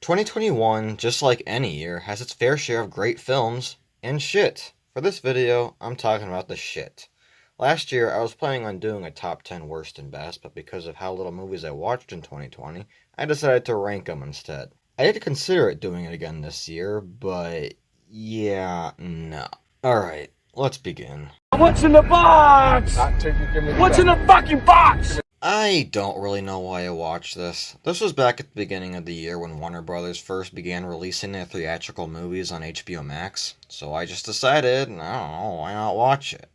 2021, just like any year, has its fair share of great films and shit. For this video, I'm talking about the shit. Last year, I was planning on doing a top 10 worst and best, but because of how little movies I watched in 2020, I decided to rank them instead. I did consider doing it again this year, but yeah, no. Alright, let's begin. What's in the box? What's in the fucking box? I don't really know why I watched this. This was back at the beginning of the year when Warner Brothers first began releasing their theatrical movies on HBO Max, so I just decided, I don't know, why not watch it?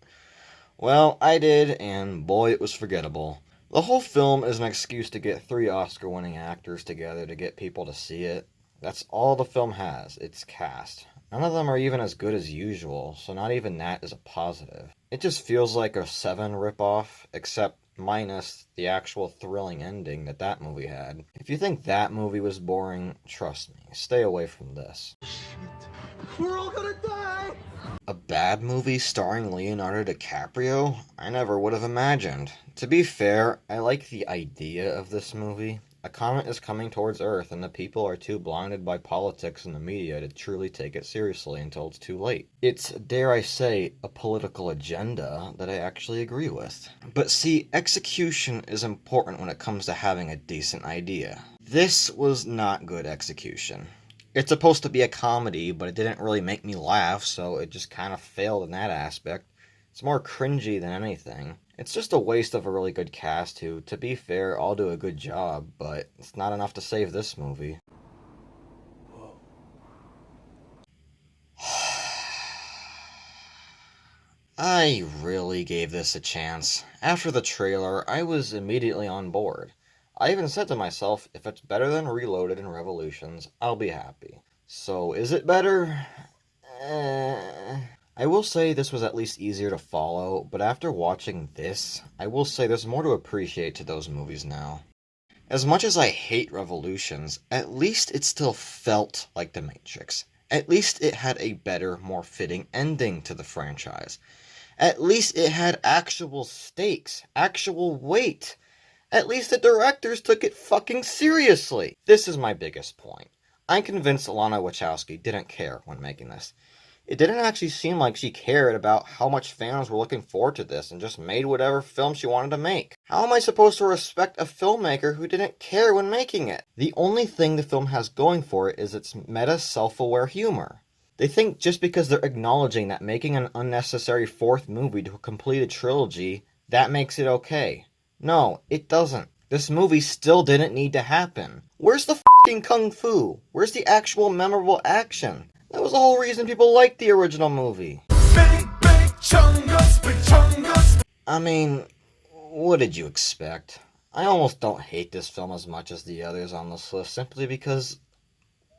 Well, I did, and boy, it was forgettable. The whole film is an excuse to get 3 Oscar-winning actors together to get people to see it. That's all the film has, its cast. None of them are even as good as usual, so not even that is a positive. It just feels like a Seven ripoff, except minus the actual thrilling ending that movie had. If you think that movie was boring, trust me, stay away from this. We're all gonna die! A bad movie starring Leonardo DiCaprio? I never would have imagined. To be fair, I like the idea of this movie. A comet is coming towards Earth and the people are too blinded by politics and the media to truly take it seriously until it's too late. It's, dare I say, a political agenda that I actually agree with. But see, execution is important when it comes to having a decent idea. This was not good execution. It's supposed to be a comedy, but it didn't really make me laugh, so it just kind of failed in that aspect. It's more cringy than anything. It's just a waste of a really good cast who, to be fair, all do a good job, but it's not enough to save this movie. I really gave this a chance. After the trailer, I was immediately on board. I even said to myself, if it's better than Reloaded and Revolutions, I'll be happy. So, is it better? I will say this was at least easier to follow, but after watching this, I will say there's more to appreciate to those movies now. As much as I hate Revolutions, at least it still felt like The Matrix. At least it had a better, more fitting ending to the franchise. At least it had actual stakes, actual weight. At least the directors took it fucking seriously. This is my biggest point. I'm convinced Lana Wachowski didn't care when making this. It didn't actually seem like she cared about how much fans were looking forward to this and just made whatever film she wanted to make. How am I supposed to respect a filmmaker who didn't care when making it? The only thing the film has going for it is its meta self-aware humor. They think just because they're acknowledging that making an unnecessary 4th movie to complete a trilogy, that makes it okay. No, it doesn't. This movie still didn't need to happen. Where's the fucking kung fu? Where's the actual memorable action? That was the whole reason people liked the original movie. Big chungus. I mean, what did you expect? I almost don't hate this film as much as the others on this list simply because...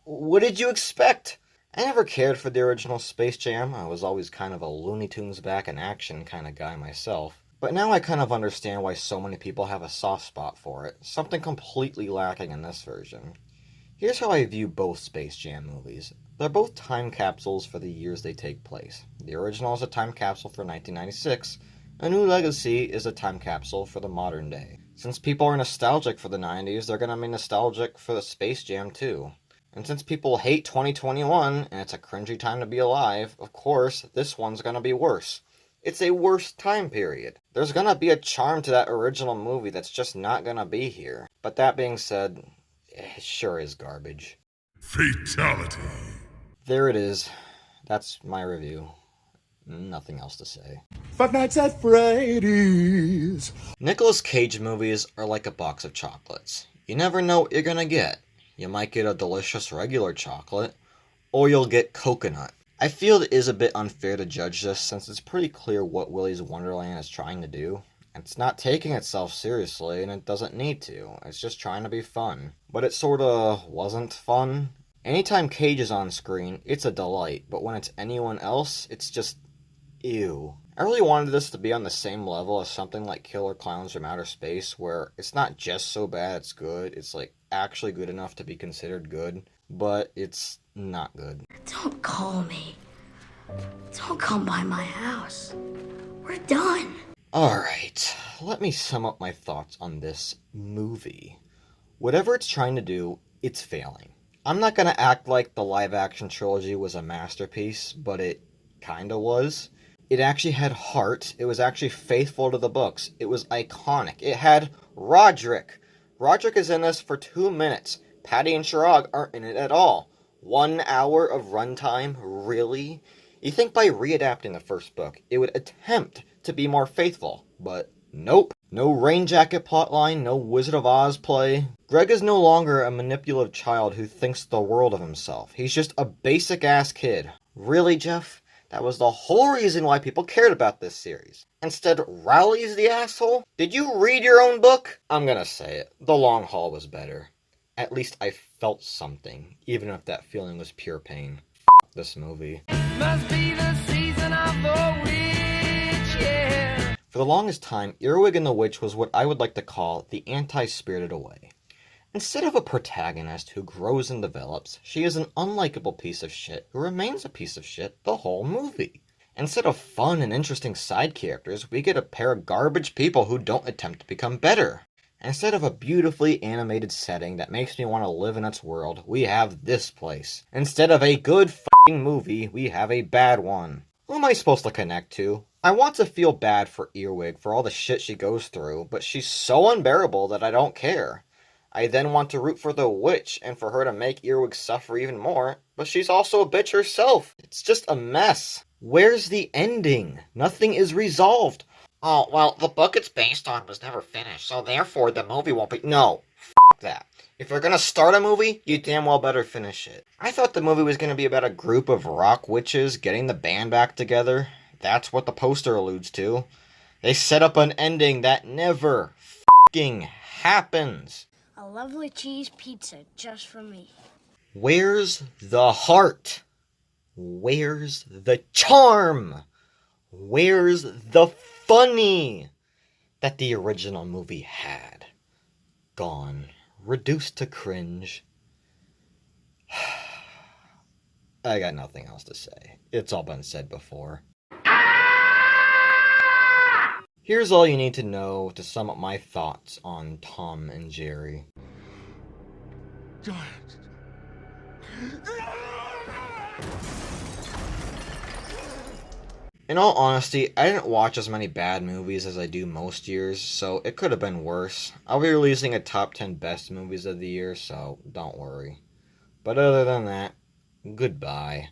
what did you expect? I never cared for the original Space Jam. I was always kind of a Looney Tunes back in action kind of guy myself. But now I kind of understand why so many people have a soft spot for it. Something completely lacking in this version. Here's how I view both Space Jam movies. They're both time capsules for the years they take place. The original is a time capsule for 1996. A New Legacy is a time capsule for the modern day. Since people are nostalgic for the 90s, they're going to be nostalgic for the Space Jam too. And since people hate 2021, and it's a cringy time to be alive, of course, this one's going to be worse. It's a worse time period. There's going to be a charm to that original movie that's just not going to be here. But that being said, it sure is garbage. Fatality. There it is. That's my review. Nothing else to say. Five Nights at Freddy's. Nicolas Cage movies are like a box of chocolates. You never know what you're gonna get. You might get a delicious regular chocolate, or you'll get coconut. I feel it is a bit unfair to judge this since it's pretty clear what Willy's Wonderland is trying to do. It's not taking itself seriously, and it doesn't need to. It's just trying to be fun. But it sorta wasn't fun. Anytime Cage is on screen, it's a delight, but when it's anyone else, it's just... ew. I really wanted this to be on the same level as something like Killer Clowns from Outer Space, where it's not just so bad it's good, it's like actually good enough to be considered good, but it's not good. Don't call me. Don't come by my house. We're done. Alright, let me sum up my thoughts on this movie. Whatever it's trying to do, it's failing. I'm not gonna act like the live-action trilogy was a masterpiece, but it kinda was. It actually had heart. It was actually faithful to the books. It was iconic. It had Roderick. Roderick is in this for 2 minutes. Patty and Chirag aren't in it at all. 1 hour of runtime? Really? You think by readapting the first book, it would attempt to be more faithful, but nope. No Rain Jacket plotline, no Wizard of Oz play. Greg is no longer a manipulative child who thinks the world of himself. He's just a basic-ass kid. Really, Jeff? That was the whole reason why people cared about this series. Instead, Rowley's the asshole? Did you read your own book? I'm gonna say it. The Long Haul was better. At least I felt something, even if that feeling was pure pain. F*** this movie. Must be the season of the witch, yeah. For the longest time, Earwig and the Witch was what I would like to call the anti-Spirited Away. Instead of a protagonist who grows and develops, she is an unlikable piece of shit who remains a piece of shit the whole movie. Instead of fun and interesting side characters, we get a pair of garbage people who don't attempt to become better. Instead of a beautifully animated setting that makes me want to live in its world, we have this place. Instead of a good f***ing movie, we have a bad one. Who am I supposed to connect to? I want to feel bad for Earwig for all the shit she goes through, but she's so unbearable that I don't care. I then want to root for the witch and for her to make Earwig suffer even more, but she's also a bitch herself. It's just a mess. Where's the ending? Nothing is resolved. Oh, well, the book it's based on was never finished, so therefore the movie won't be... No, f*** that. If you're gonna start a movie, you damn well better finish it. I thought the movie was gonna be about a group of rock witches getting the band back together. That's what the poster alludes to. They set up an ending that never f***ing happens. A lovely cheese pizza just for me. Where's the heart? Where's the charm? Where's the funny that the original movie had? Gone. Reduced to cringe. I got nothing else to say. It's all been said before. Here's all you need to know to sum up my thoughts on Tom and Jerry. In all honesty, I didn't watch as many bad movies as I do most years, so it could have been worse. I'll be releasing a top 10 best movies of the year, so don't worry. But other than that, goodbye.